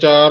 4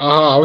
½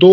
2